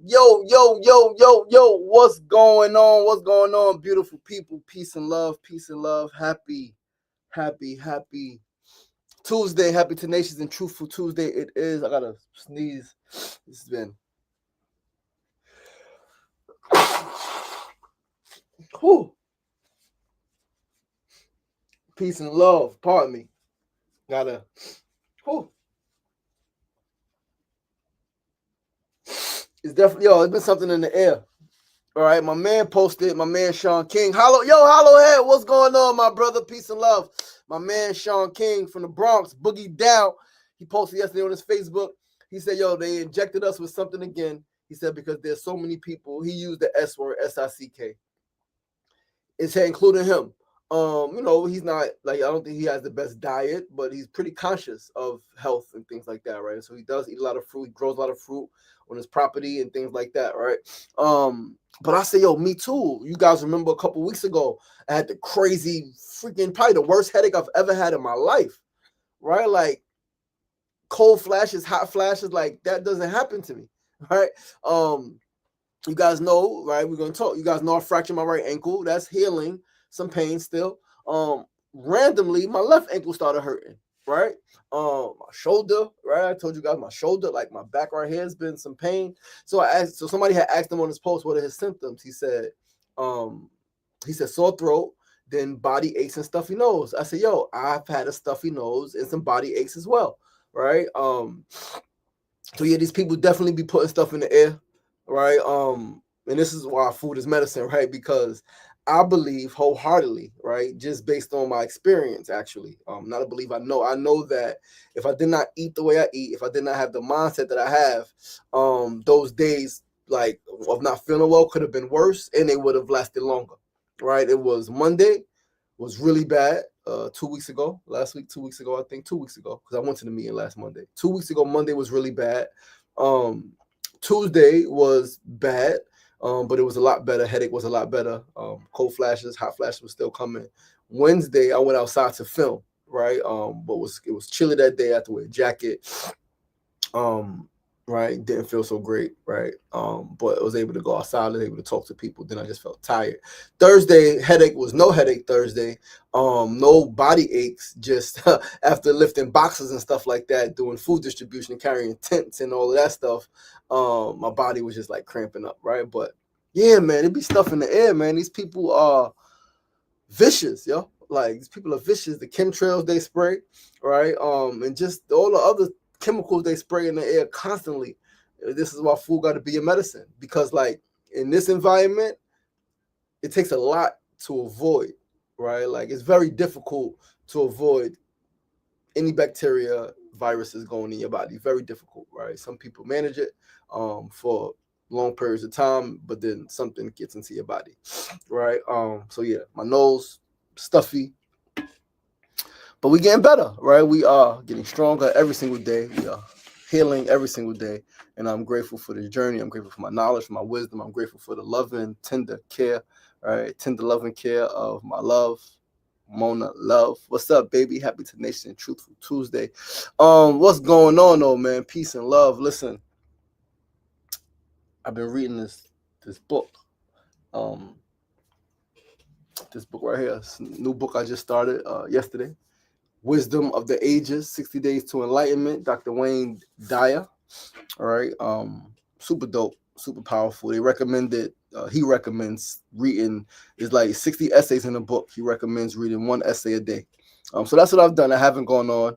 Yo, what's going on? What's going on, beautiful people? Peace and love, peace and love. Happy Tuesday. Happy Tenacious and Truthful Tuesday. It is. I gotta sneeze. This has been. Whew. Peace and love. Pardon me. Gotta. Whew. It's definitely, it's been something in the air. All right, my man posted, my man Sean King. Hollowhead, what's going on, my brother? Peace and love. My man Sean King from the Bronx, Boogie Down. He posted yesterday on his Facebook. He said, they injected us with something again. He said, because there's so many people. He used the S word, SICK. It's including him. He's not I don't think he has the best diet, but he's pretty conscious of health and things like that, right? So he does eat a lot of fruit. He grows a lot of fruit on his property and things like that, right? But I say, me too. You guys remember a couple weeks ago, I had the crazy freaking, probably the worst headache I've ever had in my life, right? Like cold flashes, hot flashes, like that doesn't happen to me, right? You guys know, right? We're gonna talk. You guys know I fractured my right ankle. That's healing. Some pain still. Randomly, my left ankle started hurting. Right. My shoulder. Right. I told you guys my shoulder, like my back right here, has been some pain. So I asked. So somebody had asked him on his post, what are his symptoms? He said sore throat, then body aches and stuffy nose. I said, I've had a stuffy nose and some body aches as well. Right. So yeah, these people definitely be putting stuff in the air. Right. And this is why food is medicine, right? Because I believe wholeheartedly, right, just based on my experience, actually, not a belief. I know that if I did not eat the way I eat, if I did not have the mindset that I have, those days like of not feeling well could have been worse, and they would have lasted longer, right? It was Monday, was really bad. 2 weeks ago, last week, 2 weeks ago, I think 2 weeks ago, because I went to the meeting last Monday. 2 weeks ago, Monday was really bad. Tuesday was bad. But it was a lot better. Headache was a lot better. Cold flashes, hot flashes was still coming. Wednesday, I went outside to film, right? But it was chilly that day. I had to wear a jacket. Right, didn't feel so great, right? But I was able to go outside, I was able to talk to people. Then I just felt tired. Thursday, headache was no headache Thursday. No body aches, just after lifting boxes and stuff like that, doing food distribution, carrying tents and all of that stuff. My body was just like cramping up, right? But yeah, man, it be stuff in the air, man. These people are vicious, yo. Like these people are vicious. The chemtrails they spray, right? And just all the other chemicals they spray in the air constantly. This is why food got to be a medicine, because like in this environment, it takes a lot to avoid, right? Like it's very difficult to avoid any bacteria, viruses going in your body. Very difficult, right? Some people manage it for long periods of time, but then something gets into your body, right? So yeah, my nose stuffy, but we getting better, right? We are getting stronger every single day. We are healing every single day, and I'm grateful for this journey. I'm grateful for my knowledge, for my wisdom. I'm grateful for the loving, tender care, right? Tender loving care of my love, Mona Love. What's up, baby? Happy Tenacious and Truthful Tuesday. What's going on, though, man? Peace and love. Listen, I've been reading this book. This book right here, this new book I just started yesterday. Wisdom of the Ages, 60 Days to Enlightenment, Dr. Wayne Dyer. All right. Super dope, super powerful. He recommends reading, is like 60 essays in a book. He recommends reading one essay a day. So that's what I've done. I haven't gone on.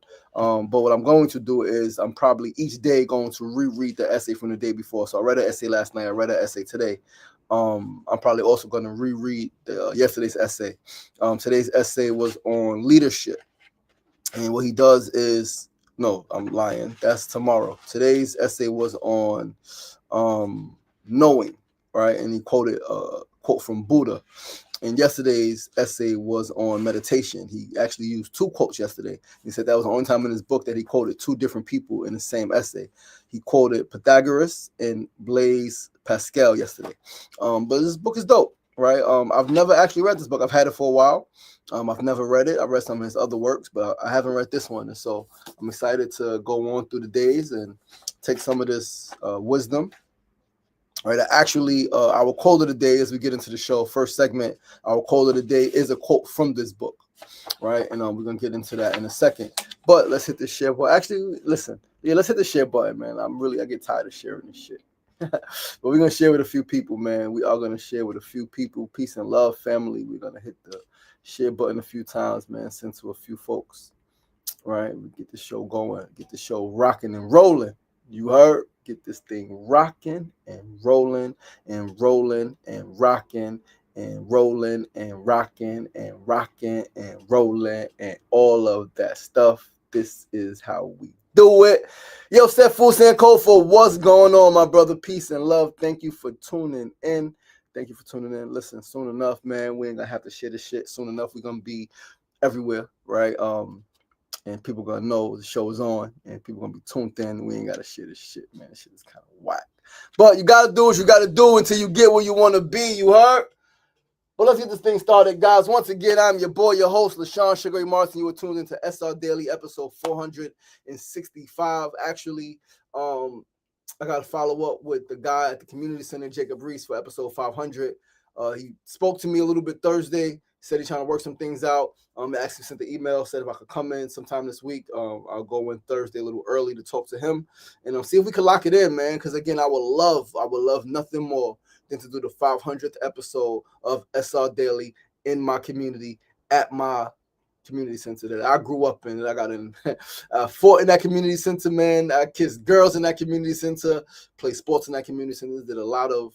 But what I'm going to do is I'm probably each day going to reread the essay from the day before. So I read an essay last night. I read an essay today. I'm probably also going to reread yesterday's essay. Today's essay was on leadership. And what he does is, no, I'm lying. That's tomorrow. Today's essay was on knowing, right? And he quoted a quote from Buddha. And yesterday's essay was on meditation. He actually used two quotes yesterday. He said that was the only time in his book that he quoted two different people in the same essay. He quoted Pythagoras and Blaise Pascal yesterday. But this book is dope, right? I've never actually read this book. I've had it for a while. I've never read it. I've read some of his other works, but I haven't read this one. And so I'm excited to go on through the days and take some of this wisdom, Right, actually, our quote of the day as we get into the show, first segment, our quote of the day is a quote from this book, right? And we're gonna get into that in a second. But let's hit the share button. Actually, listen, let's hit the share button, man. I get tired of sharing this shit. But we're gonna share with a few people, man. We are gonna share with a few people. Peace and love, family. We're gonna hit the share button a few times, man. Send to a few folks, right? We get the show going, get the show rocking and rolling. You heard? Get this thing rocking and rolling and rolling and rocking and rolling and rocking and rocking and rolling and all of that stuff. This is how we do it. Yo, Steph Fool Sanko, for what's going on, my brother? Peace and love. Thank you for tuning in. Thank you for tuning in. Listen, soon enough, man, we ain't gonna have to share this shit. Soon enough, we're gonna be everywhere, right? And people gonna know the show is on, and people gonna be tuned in. We ain't gotta share this shit, man. This shit is kind of whack. But you gotta do what you gotta do until you get where you wanna be. You heard? Well, let's get this thing started, guys. Once again, I'm your boy, your host, LaShawn Sugar Ray Martin. You were tuned into SRDaily, episode 465. Actually, I gotta follow up with the guy at the community center, Jacob Reese, for episode 500. He spoke to me a little bit Thursday. Said he's trying to work some things out. Actually sent the email, said if I could come in sometime this week. I'll go in Thursday a little early to talk to him and see if we can lock it in, man. Because again, I would love nothing more than to do the 500th episode of SRDaily in my community at my community center that I grew up in. I got in, fought in that community center, man. I kissed girls in that community center, played sports in that community center, did a lot of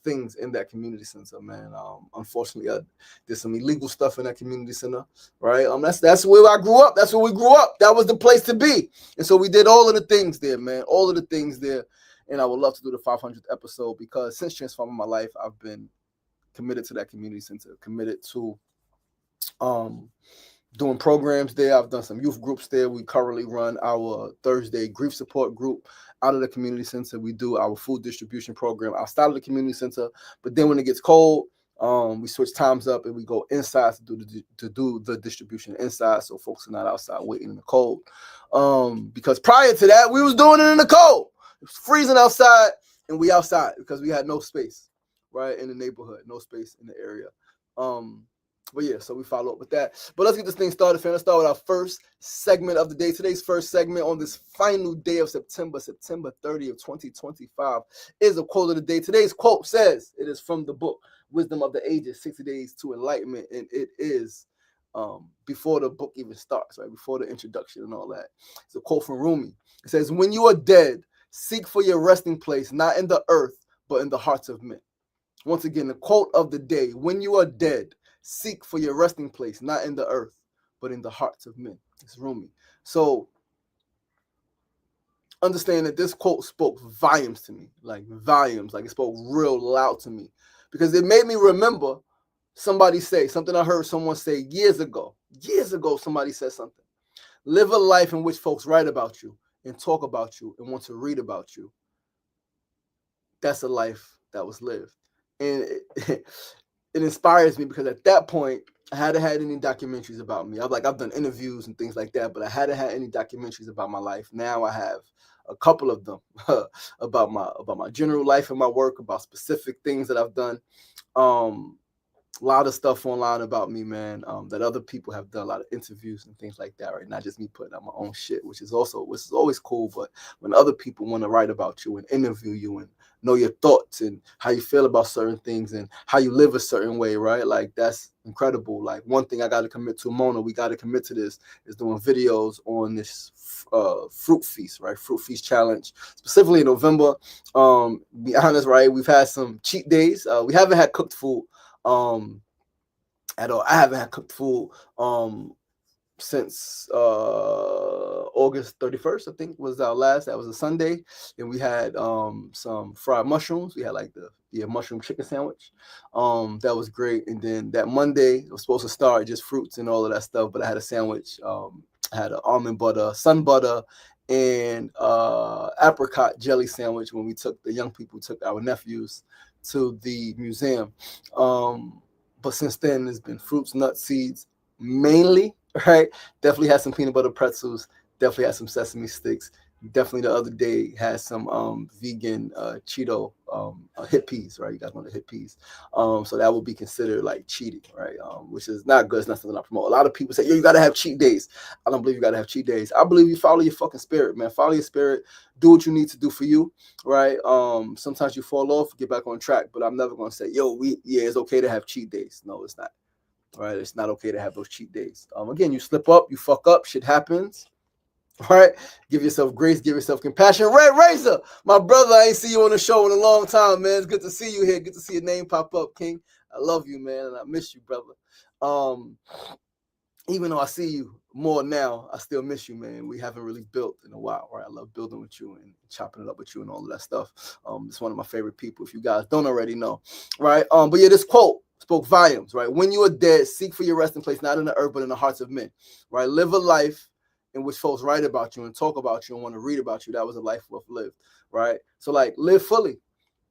things in that community center, man. Unfortunately, I did some illegal stuff in that community center, right? That's where I grew up. That's where we grew up. That was the place to be. And so we did all of the things there, man. All of the things there. And I would love to do the 500th episode because since transforming my life, I've been committed to that community center, committed to doing programs there. I've done some youth groups there. We currently run our Thursday grief support group out of the community center. We do our food distribution program outside of the community center. But then when it gets cold, we switch times up and we go inside to do the distribution inside, so folks are not outside waiting in the cold. Because prior to that, we was doing it in the cold. It was freezing outside, and we outside because we had no space, right, in the neighborhood, no space in the area. But yeah, so we follow up with that. But let's get this thing started, fam. Let's start with our first segment of the day. Today's first segment on this final day of September 30th, 2025, is a quote of the day. Today's quote says, it is from the book, Wisdom of the Ages, 60 Days to Enlightenment. And it is before the book even starts, right? Before the introduction and all that. It's a quote from Rumi. It says, when you are dead, seek for your resting place, not in the earth, but in the hearts of men. Once again, the quote of the day, when you are dead, seek for your resting place, not in the earth, but in the hearts of men. It's Rumi. So understand that this quote spoke volumes to me, like volumes, like it spoke real loud to me, because it made me remember somebody say something I heard someone say years ago. Years ago, somebody said something. Live a life in which folks write about you and talk about you and want to read about you. That's a life that was lived. And it inspires me because at that point, I hadn't had any documentaries about me. I've done interviews and things like that, but I hadn't had any documentaries about my life. Now I have a couple of them about my general life and my work, about specific things that I've done. A lot of stuff online about me, man, that other people have done, a lot of interviews and things like that, right? Not just me putting out my own shit, which is always cool. But when other people want to write about you and interview you and know your thoughts and how you feel about certain things and how you live a certain way, right? Like, that's incredible. Like, one thing I got to commit to, Mona, we got to commit to this, is doing videos on this fruit feast, right? Fruit feast challenge, specifically in November. Be honest, right? We've had some cheat days. We haven't had cooked food at all. I haven't had cooked food since August 31st, I think was our last. That was a Sunday, and we had some fried mushrooms. We had like the mushroom chicken sandwich. That was great. And then that Monday, it was supposed to start just fruits and all of that stuff, but I had a sandwich. I had an almond butter, sun butter, and apricot jelly sandwich when the young people took our nephews to the museum. But since then, there's been fruits, nuts, seeds, mainly, right? Definitely had some peanut butter pretzels. Definitely had some sesame sticks. Definitely the other day had some vegan Cheeto hit peas, right? You guys know the hit peas. So that would be considered like cheating, right? Which is not good. It's not something I promote. A lot of people say, yo, you got to have cheat days. I don't believe you got to have cheat days. I believe you follow your fucking spirit, man. Follow your spirit. Do what you need to do for you, right? Sometimes you fall off, get back on track, but I'm never going to say, yo, it's okay to have cheat days. No, it's not. Right? It's not okay to have those cheat days. Again, you slip up, you fuck up, shit happens. Right? Give yourself grace, give yourself compassion. Red Razor, my brother, I ain't see you on the show in a long time, man. It's good to see you here. Good to see your name pop up, King. I love you, man, and I miss you, brother. Even though I see you more now, I still miss you, man. We haven't really built in a while, right? I love building with you and chopping it up with you and all of that stuff. It's one of my favorite people, if you guys don't already know, right? But yeah, this quote spoke volumes, right? When you are dead, seek for your resting place, not in the earth, but in the hearts of men, right? Live a life in which folks write about you and talk about you and want to read about you. That was a life worth lived, right? So like live fully,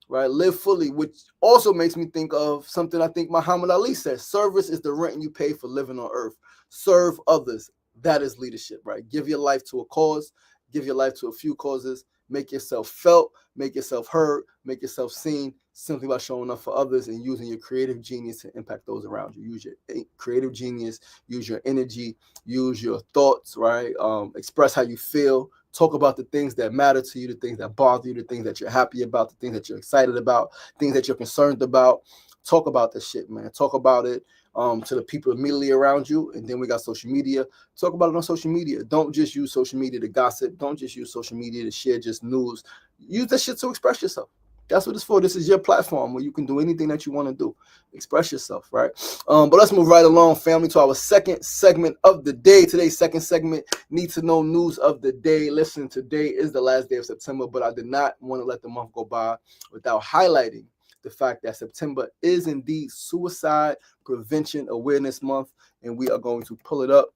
right? Live fully, which also makes me think of something I think Muhammad Ali says. Service is the rent you pay for living on earth. Serve others. That is leadership, right? Give your life to a cause. Give your life to a few causes. Make yourself felt. Make yourself heard. Make yourself seen simply by showing up for others and using your creative genius to impact those around you. Use your creative genius. Use your energy. Use your thoughts, right? Express how you feel. Talk about the things that matter to you, the things that bother you, the things that you're happy about, the things that you're excited about, things that you're concerned about. Talk about this shit, man. Talk about it to the people immediately around you. And then we got social media. Talk about it on social media. Don't just use social media to gossip. Don't just use social media to share just news. Use that shit to express yourself. That's what it's for. This is your platform where you can do anything that you want to do. Express yourself, right? But let's move right along, family, to our second segment of the day. Today's second segment, need to know news of the day. Listen, today is the last day of September, but I did not want to let the month go by without highlighting the fact that September is indeed Suicide Prevention Awareness Month, and we are going to pull it up.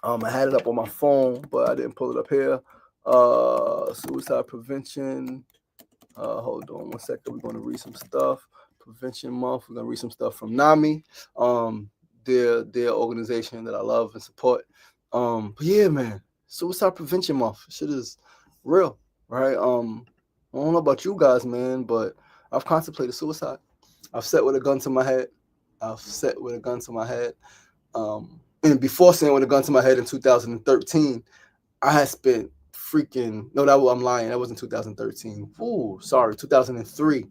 I had it up on my phone, but I didn't pull it up here. Suicide Prevention. Hold on one second. We're going to read some stuff. Prevention Month. We're going to read some stuff from NAMI, their organization that I love and support. But yeah, man, Suicide Prevention Month. Shit is real, right? I don't know about you guys, man, but I've contemplated suicide. I've sat with a gun to my head. And before sitting with a gun to my head in 2013, I had spent I'm lying. That wasn't 2013. 2003.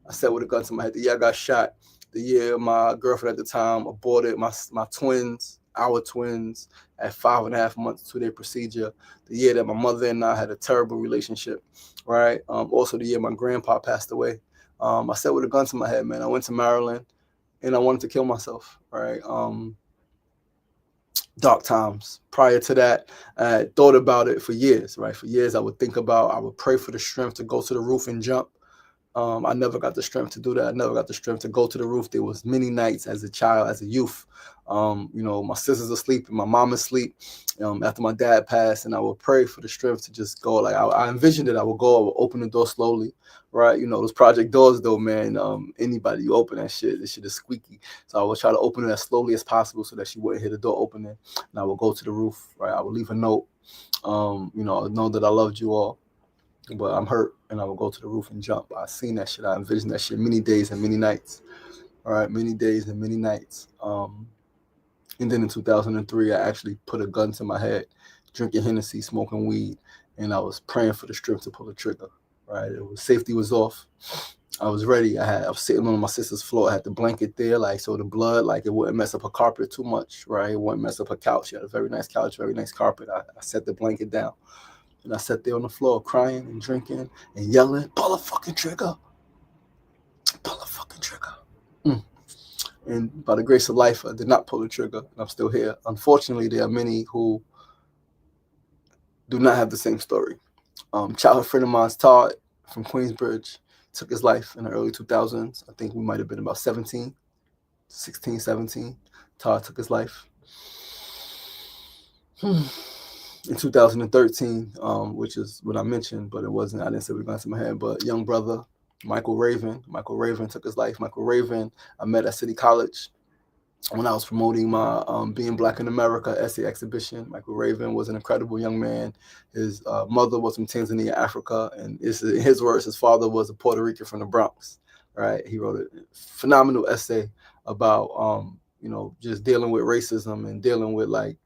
I sat with a gun to my head. The year I got shot. The year my girlfriend at the time aborted our twins at 5.5 months, 2-day procedure. The year that my mother and I had a terrible relationship, right? Also the year my grandpa passed away. I sat with a gun to my head, man. I went to Maryland and I wanted to kill myself, right? Dark times. Prior to that, I had thought about it for years, right? For years, I would pray for the strength to go to the roof and jump. I never got the strength to do that. I never got the strength to go to the roof. There was many nights as a child, as a youth. My sister's asleep and my mom is asleep after my dad passed, and I would pray for the strength to just go. Like I envisioned it. I would open the door slowly, right? Those project doors though, man, anybody, you open that shit, this shit is squeaky. So I would try to open it as slowly as possible so that she wouldn't hear the door opening. And I would go to the roof, right? I would leave a note, know that I loved you all, but I'm hurt, and I would go to the roof and jump. I seen that shit. I envisioned that shit many days and many nights. All right, many days and many nights. And then in 2003, I actually put a gun to my head, drinking Hennessy, smoking weed, and I was praying for the strength to pull the trigger. Right, safety was off. I was ready. I was sitting on my sister's floor. I had the blanket there, so the blood, it wouldn't mess up her carpet too much. Right, it wouldn't mess up her couch. She had a very nice couch, very nice carpet. I set the blanket down. And I sat there on the floor crying and drinking and yelling, pull a fucking trigger. Pull a fucking trigger. And by the grace of life, I did not pull the trigger, and I'm still here. Unfortunately, there are many who do not have the same story. Childhood friend of mine's, Todd, from Queensbridge, took his life in the early 2000s. I think we might have been about 16, 17. Todd took his life. In 2013, which is what I mentioned, but it wasn't. I didn't say it to my head. But young brother Michael Raven took his life. Michael Raven, I met at City College. when I was promoting my Being Black in America essay exhibition. Michael Raven was an incredible young man. His mother was from Tanzania, Africa, and in his words, his father was a Puerto Rican from the Bronx. Right? He wrote a phenomenal essay about just dealing with racism and dealing with like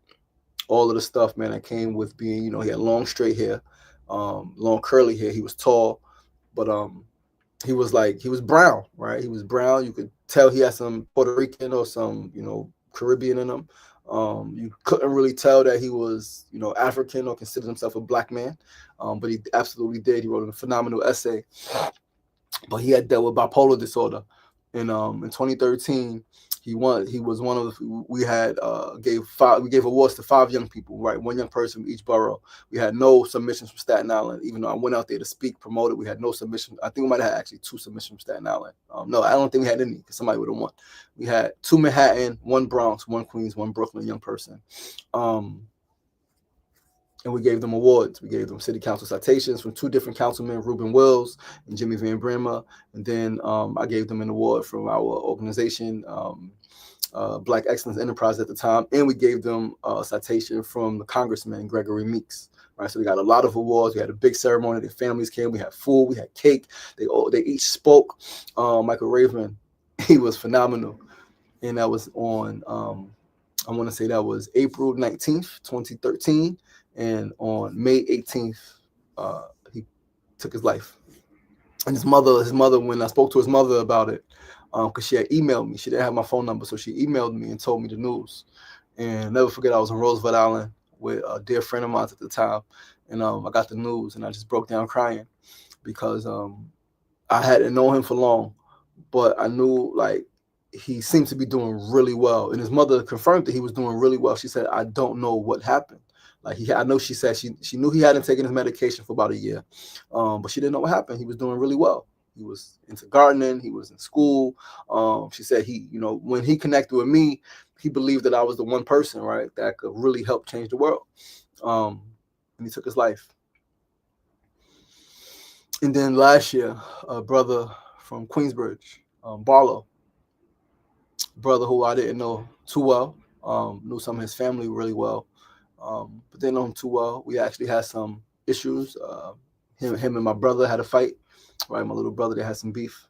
all of the stuff, man, that came with being, he had long straight hair, long curly hair. He was tall, but he was brown, right? He was brown. You could tell he had some Puerto Rican or some, Caribbean in him. You couldn't really tell that he was, African or considered himself a black man, but he absolutely did. He wrote a phenomenal essay, but he had dealt with bipolar disorder. And in 2013, he was one of the, we gave awards to 5 young people, right? 1 young person from each borough. We had no submissions from Staten Island, even though I went out there to speak, promote it. We had no submissions. I think we might have had actually 2 submissions from Staten Island. No, I don't think we had any because somebody would have won. We had 2 Manhattan, 1 Bronx, 1 Queens, 1 Brooklyn young person. And we gave them awards. We gave them city council citations from 2 different councilmen, Reuben Wills and Jimmy Van Brammer. And then I gave them an award from our organization, Black Excellence Enterprise at the time. And we gave them a citation from the Congressman, Gregory Meeks. Right, so we got a lot of awards. We had a big ceremony. Their families came. We had food. We had cake. They each spoke. Michael Raven, he was phenomenal. And that was on, I want to say that was April 19th, 2013. And on May 18th, he took his life. And his mother, when I spoke to his mother about it, because she had emailed me, she didn't have my phone number, so she emailed me and told me the news. And I'll never forget, I was on Roosevelt Island with a dear friend of mine at the time, and I got the news, and I just broke down crying because I hadn't known him for long, but I knew like he seemed to be doing really well, and his mother confirmed that he was doing really well. She said, "I don't know what happened." I know she said she knew he hadn't taken his medication for about a year, but she didn't know what happened. He was doing really well. He was into gardening. He was in school. She said when he connected with me, he believed that I was the one person, right, that could really help change the world. And he took his life. And then last year, a brother from Queensbridge, Barlow, brother who I didn't know too well, knew some of his family really well, but didn't know him too well. We actually had some issues. Him and my brother had a fight, right? My little brother, they had some beef,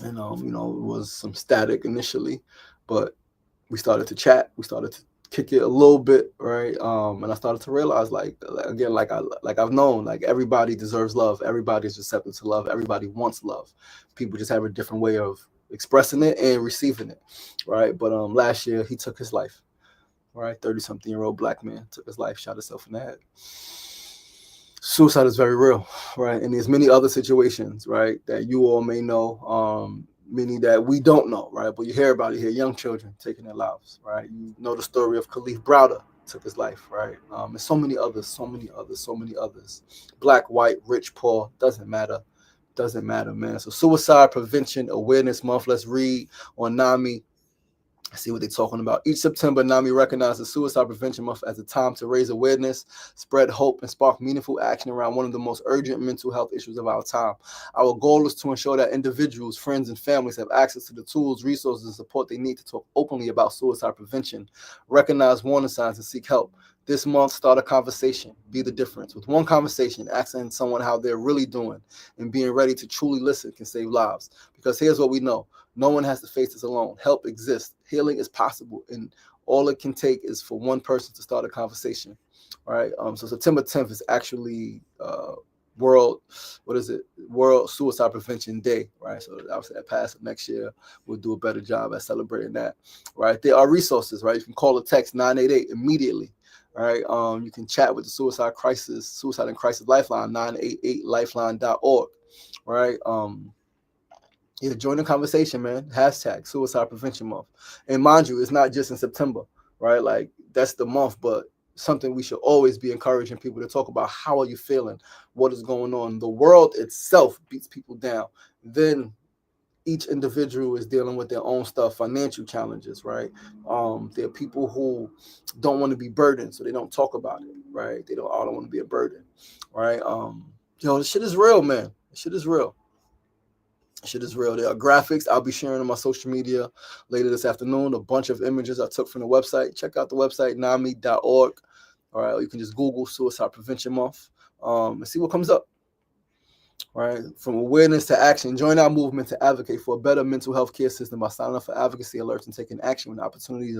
and it was some static initially, but we started to chat. We started to kick it a little bit, right? And I started to realize, like I've known, like everybody deserves love. Everybody's receptive to love. Everybody wants love. People just have a different way of expressing it and receiving it, right? But last year he took his life, right? 30-something-year-old black man took his life, shot himself in the head. Suicide is very real, right? And there's many other situations, right, that you all may know, many that we don't know, right? But you hear about it here, young children taking their lives, right? You know the story of Khalif Browder took his life, right? And so many others. Black, white, rich, poor, doesn't matter, man. So Suicide Prevention Awareness Month. Let's read on NAMI. See what they're talking about. Each September, NAMI recognizes Suicide Prevention Month as a time to raise awareness, spread hope, and spark meaningful action around one of the most urgent mental health issues of our time. Our goal is to ensure that individuals, friends, and families have access to the tools, resources, and support they need to talk openly about suicide prevention, recognize warning signs, and seek help. This month, start a conversation. Be the difference. With one conversation, asking someone how they're really doing and being ready to truly listen can save lives. Because here's what we know. No one has to face this alone. Help exists. Healing is possible. And all it can take is for one person to start a conversation. All right. So September 10th is actually World Suicide Prevention Day, right? So obviously that past next year, we'll do a better job at celebrating that, right? There are resources, right? You can call or text 988 immediately. All right. You can chat with the Suicide and Crisis Lifeline, 988lifeline.org. Right. Yeah, join the conversation, man. Hashtag Suicide Prevention Month. And mind you, it's not just in September, right? Like that's the month, but something we should always be encouraging people to talk about. How are you feeling? What is going on? The world itself beats people down. Then each individual is dealing with their own stuff, financial challenges, right? There are people who don't want to be burdened, so they don't talk about it, right? They don't all don't want to be a burden, right? This shit is real, man. This shit is real. Shit is real. There are graphics I'll be sharing on my social media later this afternoon. A bunch of images I took from the website. Check out the website, nami.org. All right, or you can just Google Suicide Prevention Month and see what comes up. All right, from awareness to action, join our movement to advocate for a better mental health care system by signing up for advocacy alerts and taking action when opportunities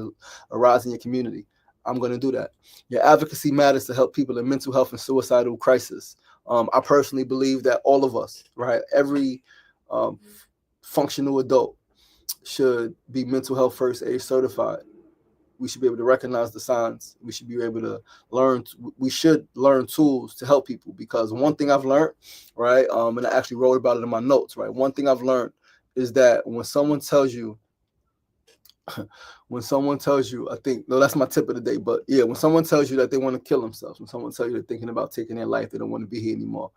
arise in your community. I'm going to do that. Your advocacy matters to help people in mental health and suicidal crisis. I personally believe that all of us, right, every functional adult should be mental health first aid certified. We should be able to recognize the signs. We should be able to learn. We should learn tools to help people, because one thing I've learned, right, and I actually wrote about it in my notes, right. One thing I've learned is that when someone tells you, I think, no, that's my tip of the day, but yeah, when someone tells you that they want to kill themselves, when someone tells you they're thinking about taking their life, they don't want to be here anymore,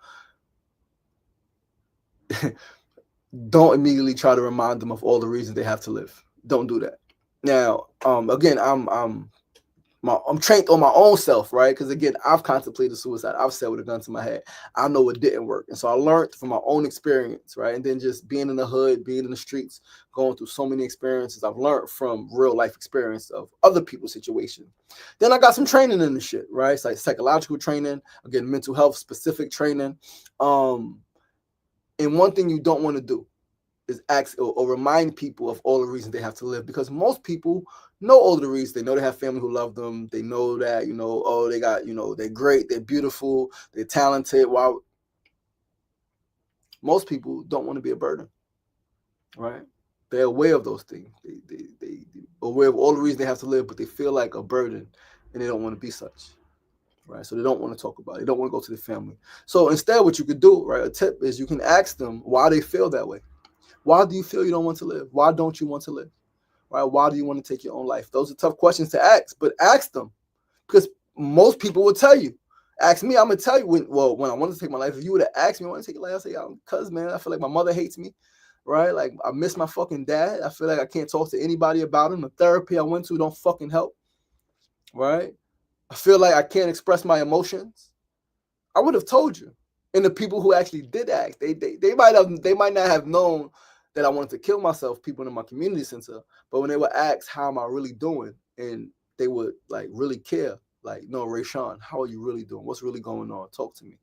don't immediately try to remind them of all the reasons they have to live. Don't do that. Now, again, I'm trained on my own self, right? Because again, I've contemplated suicide. I've sat with a gun to my head. I know it didn't work, and so I learned from my own experience, right? And then just being in the hood, being in the streets, going through so many experiences, I've learned from real life experience of other people's situations. Then I got some training in the shit, right? It's like psychological training, again, mental health specific training. And one thing you don't want to do is ask or remind people of all the reasons they have to live, because most people know all the reasons. They know they have family who love them. They know that, oh, they got, they're great, they're beautiful, they're talented. While most people don't want to be a burden, right? They're aware of those things. They aware of all the reasons they have to live, but they feel like a burden and they don't want to be such. Right, so they don't want to talk about it. They don't want to go to the family. So instead, what you could do, right, a tip is you can ask them why they feel that way. Why do you feel you don't want to live? Why don't you want to live? Right? Why do you want to take your own life? Those are tough questions to ask, but ask them, because most people will tell you. Ask me, I'm gonna tell you when I wanted to take my life. If you would have asked me, I want to take your life, I say, cuz man, I feel like my mother hates me, right? Like I miss my fucking dad. I feel like I can't talk to anybody about him. The therapy I went to don't fucking help, right? I feel like I can't express my emotions. I would have told you. And the people who actually did ask, they might not have known that I wanted to kill myself, people in my community center, but when they would ask, how am I really doing? And they would like really care. Like, no, Rayshawn, how are you really doing? What's really going on? Talk to me,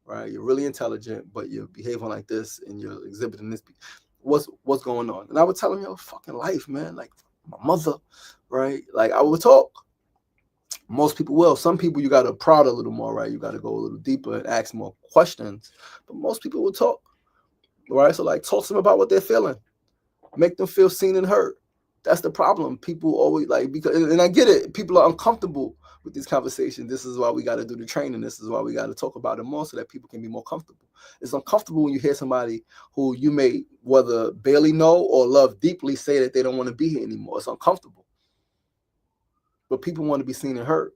right? You're really intelligent, but you're behaving like this and you're exhibiting this. What's going on? And I would tell them, yo, fucking life, man. Like my mother, right? Like I would talk. Most people will. Some people you got to prod a little more, right? You got to go a little deeper and ask more questions. But most people will talk, right? So like talk to them about what they're feeling. Make them feel seen and heard. That's the problem. People always like, because, and I get it, people are uncomfortable with these conversations. This is why we got to do the training. This is why we got to talk about it more so that people can be more comfortable. It's uncomfortable when you hear somebody who you may whether barely know or love deeply say that they don't want to be here anymore. It's uncomfortable. But people want to be seen and heard,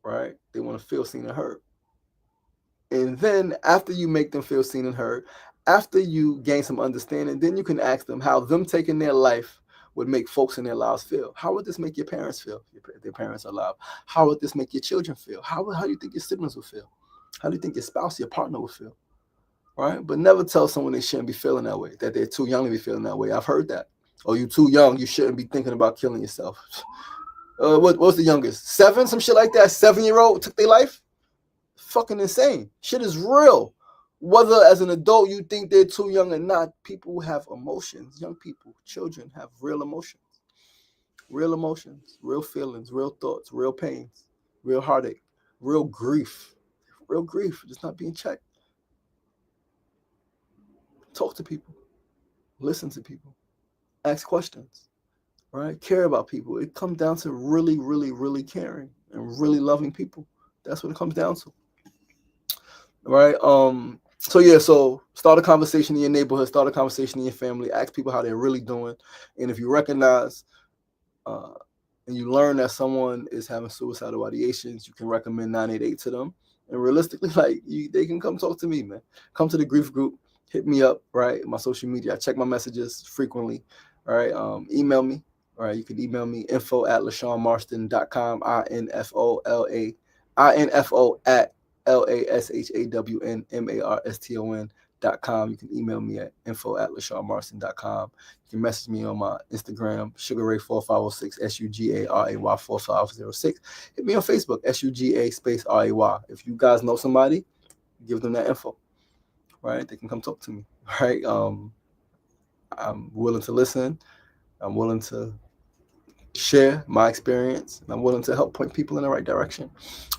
right? They want to feel seen and heard. And then after you make them feel seen and heard, after you gain some understanding, then you can ask them how them taking their life would make folks in their lives feel. How would this make your parents feel if their parents are alive? How would this make your children feel? How do you think your siblings would feel? How do you think your spouse, your partner would feel? Right? But never tell someone they shouldn't be feeling that way, that they're too young to be feeling that way. I've heard that. Oh, you're too young. You shouldn't be thinking about killing yourself. What's the youngest? 7, some shit like that. 7-year-old took their life. Fucking insane. Shit is real. Whether as an adult you think they're too young or not, people have emotions. Young people, children have real emotions, real feelings, real thoughts, real pains, real heartache, real grief, just not being checked. Talk to people, listen to people, ask questions, right? Care about people. It comes down to really, really, really caring and really loving people. That's what it comes down to. Right. So start a conversation in your neighborhood, start a conversation in your family, ask people how they're really doing. And if you recognize and you learn that someone is having suicidal ideations, you can recommend 988 to them. And realistically, like they can come talk to me, man. Come to the grief group, hit me up, right? My social media. I check my messages frequently. All right. Email me. All right. You can email me info@LaShawnMarston.com, info@LASHAWNMARSTON.com. gmail.com. You can email me at info@LashawnMarson.com. You can message me on my Instagram, SugarRay4506, SUGARAY4506. Hit me on Facebook, SUGA_RAY. If you guys know somebody, give them that info, right? They can come talk to me, right? I'm willing to listen. I'm willing to share my experience, and I'm willing to help point people in the right direction.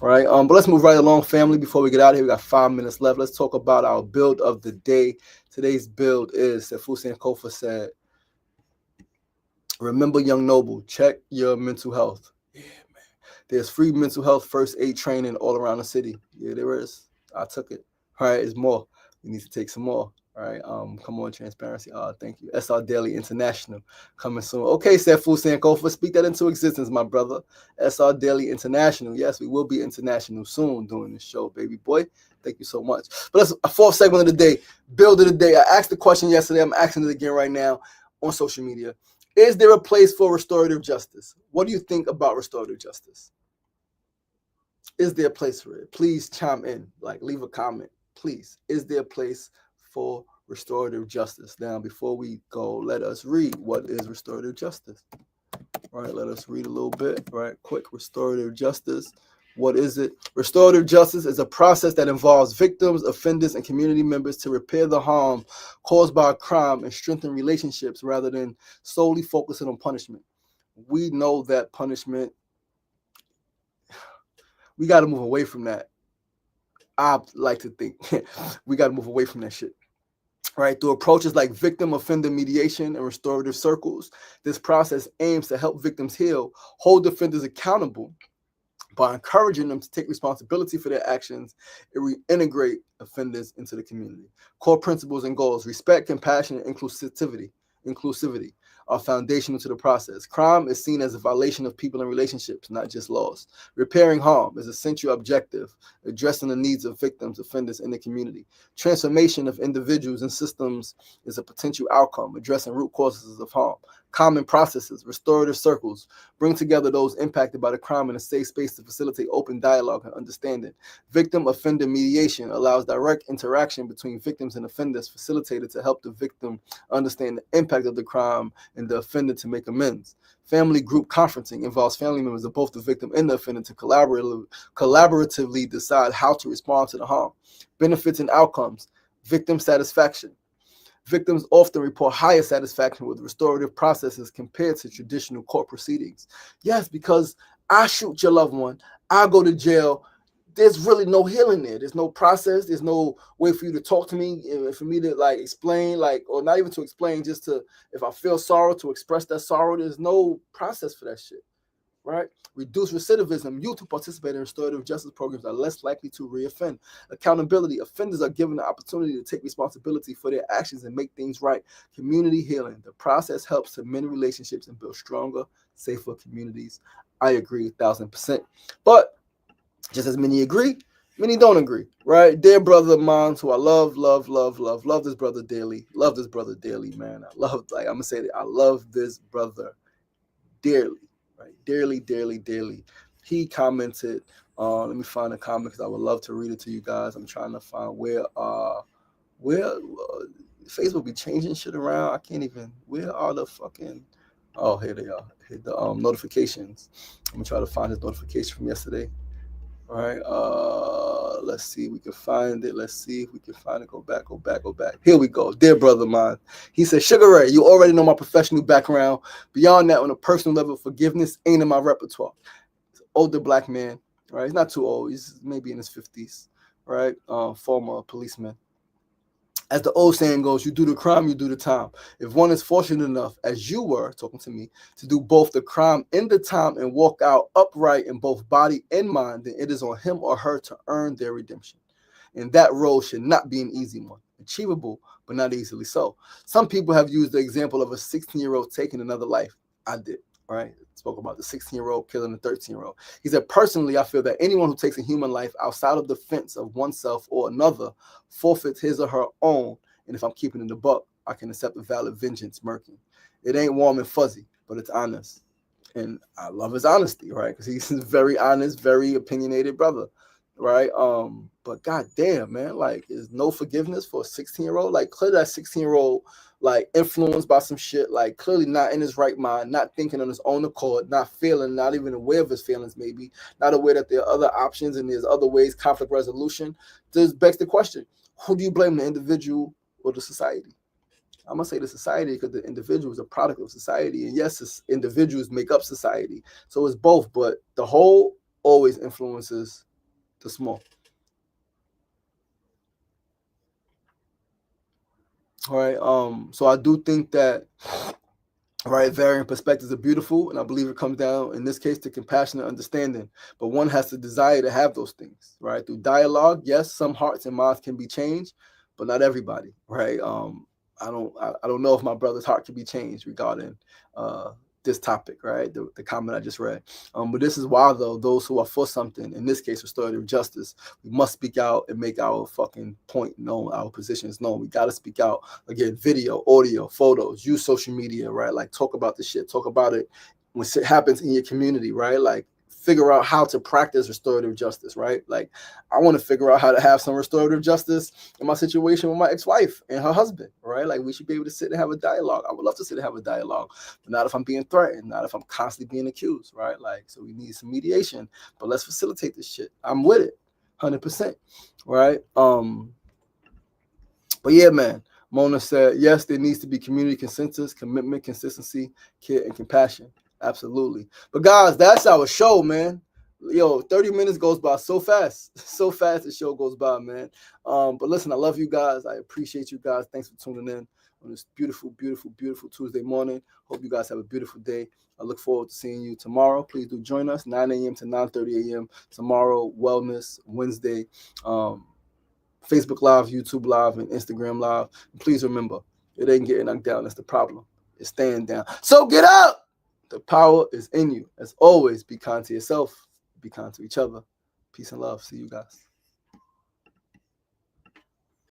All right. But let's move right along, family. Before we get out of here, we got 5 minutes left. Let's talk about our build of the day. Today's build is that Sefu Sankofa said, remember, young noble, check your mental health. Yeah, man. There's free mental health first aid training all around the city. Yeah, there is. I took it. All right, it's more. We need to take some more. All right. Come on, transparency. Thank you. SRDaily International coming soon. Okay, Sefu Sankofa, speak that into existence, my brother. SRDaily International. Yes, we will be international soon doing this show, baby boy. Thank you so much. But that's a fourth segment of the day. Build of the day. I asked the question yesterday. I'm asking it again right now on social media. Is there a place for restorative justice? What do you think about restorative justice? Is there a place for it? Please chime in. Leave a comment. Please. Is there a place for restorative justice? Now, before we go, let us read what is restorative justice. All right, let us read a little bit, right? Quick, restorative justice. What is it? Restorative justice is a process that involves victims, offenders, and community members to repair the harm caused by a crime and strengthen relationships rather than solely focusing on punishment. We know that punishment, we got to move away from that. I like to think we got to move away from that shit. Right, through approaches like victim-offender mediation and restorative circles, this process aims to help victims heal, hold offenders accountable by encouraging them to take responsibility for their actions and reintegrate offenders into the community. Core principles and goals: respect, compassion, and inclusivity are foundational to the process. Crime is seen as a violation of people and relationships, not just laws. Repairing harm is a central objective, addressing the needs of victims, offenders, in the community. Transformation of individuals and systems is a potential outcome, addressing root causes of harm. Common processes, restorative circles, bring together those impacted by the crime in a safe space to facilitate open dialogue and understanding. Victim-offender mediation allows direct interaction between victims and offenders, facilitated to help the victim understand the impact of the crime and the offender to make amends. Family group conferencing involves family members of both the victim and the offender to collaboratively decide how to respond to the harm. Benefits and outcomes: victim satisfaction. Victims often report higher satisfaction with restorative processes compared to traditional court proceedings. Yes, because I shoot your loved one, I go to jail. There's really no healing there. There's no process. There's no way for you to talk to me, for me to explain, or not even to explain, just to, if I feel sorrow, to express that sorrow. There's no process for that shit, right? Reduce recidivism. Youth who participate in restorative justice programs are less likely to reoffend. Accountability. Offenders are given the opportunity to take responsibility for their actions and make things right. Community healing. The process helps to mend relationships and build stronger, safer communities. I agree 1,000%. But just as many agree, many don't agree, right? Dear brother of mine, who I love this brother dearly. Love this brother dearly, man. I'm going to say that. I love this brother dearly. Right, dearly. He commented. Let me find a comment because I would love to read it to you guys. I'm trying to find where Facebook be changing shit around. I can't even. Where are the fucking? Oh, here they are. Here the notifications. I'm gonna try to find his notification from yesterday. All right. Let's see if we can find it. Let's see if we can find it. Go back. Here we go. Dear brother of mine. He said, Sugar Ray, you already know my professional background. Beyond that, on a personal level, forgiveness ain't in my repertoire. He's an older black man, right? He's not too old. He's maybe in his 50s, right? Former policeman. As the old saying goes, you do the crime, you do the time. If one is fortunate enough, as you were, talking to me, to do both the crime and the time and walk out upright in both body and mind, then it is on him or her to earn their redemption. And that role should not be an easy one. Achievable, but not easily so. Some people have used the example of a 16-year-old taking another life. I did, right? Spoke about the 16-year-old killing the 13-year-old. He said, personally, I feel that anyone who takes a human life outside of the fence of oneself or another forfeits his or her own. And if I'm keeping it a buck, I can accept a valid vengeance murking. It ain't warm and fuzzy, but it's honest. And I love his honesty, right? Because he's a very honest, very opinionated brother. right? But goddamn, man, like, is no forgiveness for a 16-year-old? Like, clearly that 16-year-old, like, influenced by some shit, like, clearly not in his right mind, not thinking on his own accord, not feeling, not even aware of his feelings, maybe not aware that there are other options and there's other ways, conflict resolution. This begs the question: who do you blame, the individual or the society? I'm gonna say the society, because the individual is a product of society, and yes, individuals make up society, so it's both. But the whole always influences the small. All right. So I do think that, right, varying perspectives are beautiful, and I believe it comes down, in this case, to compassion and understanding. But one has to desire to have those things, right? Through dialogue, yes, some hearts and minds can be changed, but not everybody, right? I don't know if my brother's heart can be changed regarding uh this topic, right? The comment I just read. But this is why, though, those who are for something, in this case, restorative justice, we must speak out and make our fucking point known, our positions known. We got to speak out. Again, video, audio, photos, use social media, right? Like, talk about the shit, talk about it when shit happens in your community, right? Like, figure out how to practice restorative justice, right? Like, I want to figure out how to have some restorative justice in my situation with my ex-wife and her husband, right? Like, we should be able to sit and have a dialogue. I would love to sit and have a dialogue, but not if I'm being threatened, not if I'm constantly being accused, right? Like, so we need some mediation, but let's facilitate this shit. I'm with it, 100%, right? But yeah, man, Mona said, yes, there needs to be community consensus, commitment, consistency, care, and compassion. Absolutely. But guys, that's our show, man. Yo, 30 minutes goes by so fast. So fast the show goes by, man. But listen, I love you guys. I appreciate you guys. Thanks for tuning in on this beautiful, beautiful, beautiful Tuesday morning. Hope you guys have a beautiful day. I look forward to seeing you tomorrow. Please do join us, 9 a.m. to 9:30 a.m. tomorrow, Wellness Wednesday. Facebook Live, YouTube Live, and Instagram Live. And please remember, it ain't getting knocked down. That's the problem. It's staying down. So get up. The power is in you. As always, be kind to yourself. Be kind to each other. Peace and love. See you guys.